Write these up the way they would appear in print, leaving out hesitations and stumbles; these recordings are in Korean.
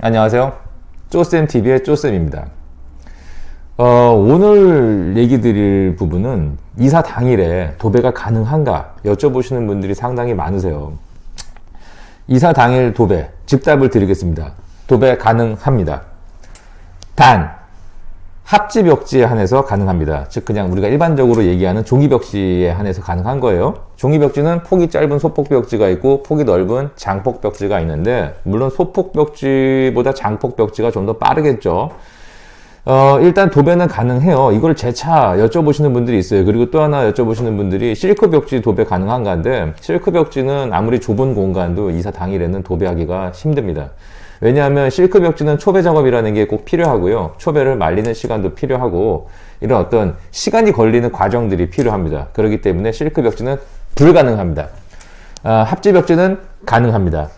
안녕하세요. 쪼쌤TV의 쪼쌤입니다. 오늘 얘기 드릴 부분은 이사 당일에 도배가 가능한가 여쭤보시는 분들이 상당히 많으세요. 이사 당일 도배, 즉답을 드리겠습니다. 도배 가능합니다. 단, 합지벽지에 한해서 가능합니다. 즉 그냥 우리가 일반적으로 얘기하는 종이벽지에 한해서 가능한 거예요. 종이벽지는 폭이 짧은 소폭벽지가 있고 폭이 넓은 장폭벽지가 있는데, 물론 소폭벽지보다 장폭벽지가 좀 더 빠르겠죠. 일단 도배는 가능해요. 이걸 재차 여쭤보시는 분들이 있어요. 그리고 또 하나 여쭤보시는 분들이 실크벽지 도배 가능한가인데, 실크벽지는 아무리 좁은 공간도 이사 당일에는 도배하기가 힘듭니다. 왜냐하면 실크벽지는 초배 작업이라는 게 꼭 필요하고요. 초배를 말리는 시간도 필요하고 이런 어떤 시간이 걸리는 과정들이 필요합니다. 그렇기 때문에 실크벽지는 불가능합니다. 합지벽지는 가능합니다.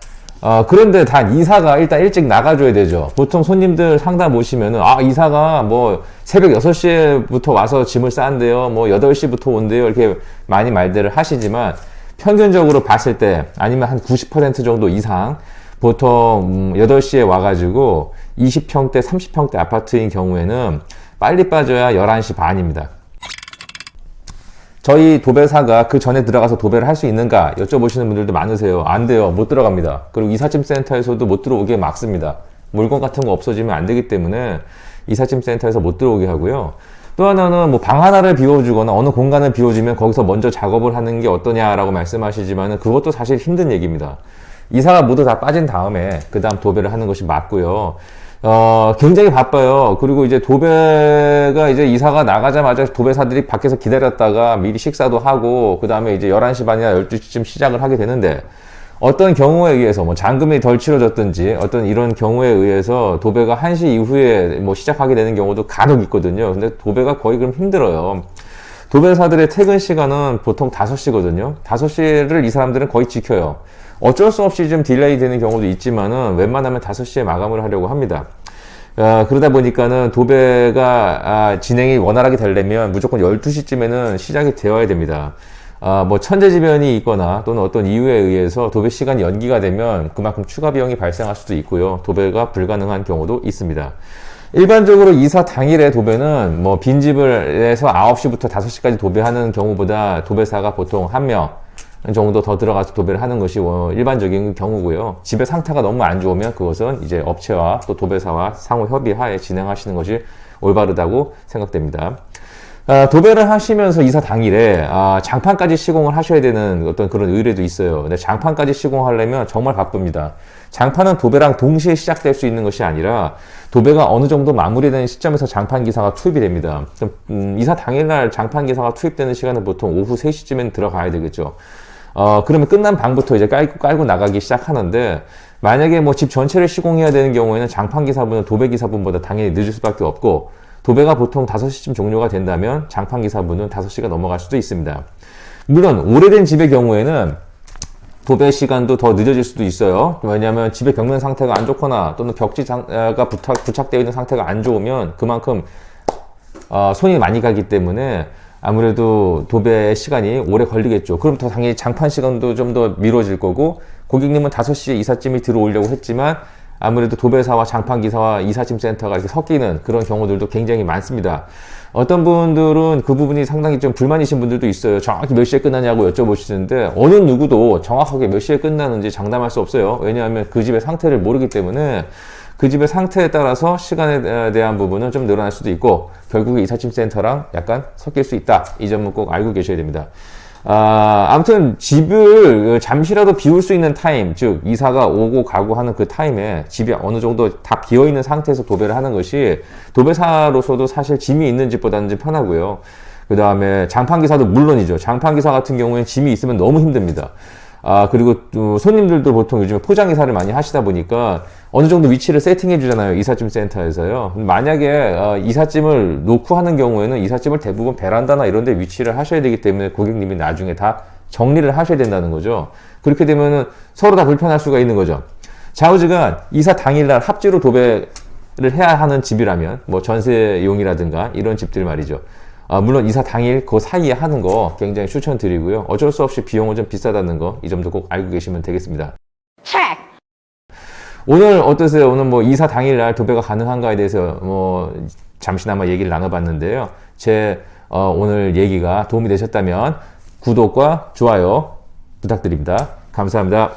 그런데 단 이사가 일단 일찍 나가줘야 되죠. 보통 손님들 상담 오시면은 이사가 뭐 새벽 6시부터 와서 짐을 싼대요, 뭐 8시부터 온대요, 이렇게 많이 말들을 하시지만 평균적으로 봤을 때 아니면 한 90% 정도 이상 보통 8시에 와가지고 20평대 30평대 아파트인 경우에는 빨리 빠져야 11시 반입니다. 저희 도배사가 그 전에 들어가서 도배를 할 수 있는가 여쭤보시는 분들도 많으세요. 안 돼요. 못 들어갑니다. 그리고 이삿짐 센터에서도 못 들어오게 막습니다. 물건 같은 거 없어지면 안 되기 때문에 이삿짐 센터에서 못 들어오게 하고요. 또 하나는 뭐 방 하나를 비워주거나 어느 공간을 비워주면 거기서 먼저 작업을 하는 게 어떠냐라고 말씀하시지만 그것도 사실 힘든 얘기입니다. 이사가 모두 다 빠진 다음에 그 다음 도배를 하는 것이 맞고요. 굉장히 바빠요. 그리고 이제 도배가 이제 이사가 나가자마자 도배사들이 밖에서 기다렸다가 미리 식사도 하고 그 다음에 이제 11시 반이나 12시쯤 시작을 하게 되는데, 어떤 경우에 의해서 뭐 잔금이 덜 치러졌든지 어떤 이런 경우에 의해서 도배가 1시 이후에 뭐 시작하게 되는 경우도 간혹 있거든요. 근데 도배가 거의 그럼 힘들어요. 도배사들의 퇴근 시간은 보통 5시거든요. 5시를 이 사람들은 거의 지켜요. 어쩔 수 없이 좀 딜레이 되는 경우도 있지만은 웬만하면 5시에 마감을 하려고 합니다. 그러다 보니까는 도배가 진행이 원활하게 되려면 무조건 12시쯤에는 시작이 되어야 됩니다. 뭐 천재지변이 있거나 또는 어떤 이유에 의해서 도배 시간이 연기가 되면 그만큼 추가 비용이 발생할 수도 있고요. 도배가 불가능한 경우도 있습니다. 일반적으로 이사 당일의 도배는 뭐 빈집을 해서 9시부터 5시까지 도배하는 경우보다 도배사가 보통 1명 정도 더 들어가서 도배를 하는 것이 일반적인 경우고요. 집의 상태가 너무 안 좋으면 그것은 이제 업체와 또 도배사와 상호 협의하에 진행하시는 것이 올바르다고 생각됩니다. 도배를 하시면서 이사 당일에 장판까지 시공을 하셔야 되는 어떤 그런 의뢰도 있어요. 근데 장판까지 시공하려면 정말 바쁩니다. 장판은 도배랑 동시에 시작될 수 있는 것이 아니라 도배가 어느 정도 마무리되는 시점에서 장판 기사가 투입이 됩니다. 이사 당일날 장판 기사가 투입되는 시간은 보통 오후 3시쯤엔 들어가야 되겠죠. 그러면 끝난 방부터 이제 깔고 나가기 시작하는데, 만약에 뭐 집 전체를 시공해야 되는 경우에는 장판 기사분은 도배 기사분보다 당연히 늦을 수밖에 없고, 도배가 보통 5시쯤 종료가 된다면 장판 기사분은 5시가 넘어갈 수도 있습니다. 물론 오래된 집의 경우에는 도배 시간도 더 늦어질 수도 있어요. 왜냐하면 집의 벽면 상태가 안 좋거나 또는 벽지가 부착되어 있는 상태가 안 좋으면 그만큼 손이 많이 가기 때문에 아무래도 도배 시간이 오래 걸리겠죠. 그럼 더 당연히 장판 시간도 좀 더 미뤄질 거고, 고객님은 5시에 이삿짐이 들어오려고 했지만 아무래도 도배사와 장판기사와 이삿짐 센터가 이렇게 섞이는 그런 경우들도 굉장히 많습니다. 어떤 분들은 그 부분이 상당히 좀 불만이신 분들도 있어요. 정확히 몇 시에 끝나냐고 여쭤보시는데 어느 누구도 정확하게 몇 시에 끝나는지 장담할 수 없어요. 왜냐하면 그 집의 상태를 모르기 때문에 그 집의 상태에 따라서 시간에 대한 부분은 좀 늘어날 수도 있고 결국에 이삿짐 센터랑 약간 섞일 수 있다. 이 점은 꼭 알고 계셔야 됩니다. 아무튼 집을 잠시라도 비울 수 있는 타임, 즉 이사가 오고 가고 하는 그 타임에 집이 어느 정도 다 비어있는 상태에서 도배를 하는 것이 도배사로서도 사실 짐이 있는 집보다는 좀 편하고요. 그 다음에 장판기사도 물론이죠. 장판기사 같은 경우에는 짐이 있으면 너무 힘듭니다. 그리고 또 손님들도 보통 요즘에 포장이사를 많이 하시다 보니까 어느 정도 위치를 세팅해 주잖아요. 이삿짐 센터에서요. 만약에 이삿짐을 놓고 하는 경우에는 이삿짐을 대부분 베란다나 이런 데 위치를 하셔야 되기 때문에 고객님이 나중에 다 정리를 하셔야 된다는 거죠. 그렇게 되면은 서로 다 불편할 수가 있는 거죠. 좌우지간 이사 당일날 합지로 도배를 해야 하는 집이라면 뭐 전세용이라든가 이런 집들 말이죠. 물론 이사 당일 그 사이에 하는 거 굉장히 추천드리고요. 어쩔 수 없이 비용은 좀 비싸다는 거, 이 점도 꼭 알고 계시면 되겠습니다. 오늘 어떠세요? 오늘 뭐 이사 당일날 도배가 가능한가에 대해서 뭐 잠시나마 얘기를 나눠봤는데요. 제 오늘 얘기가 도움이 되셨다면 구독과 좋아요 부탁드립니다. 감사합니다.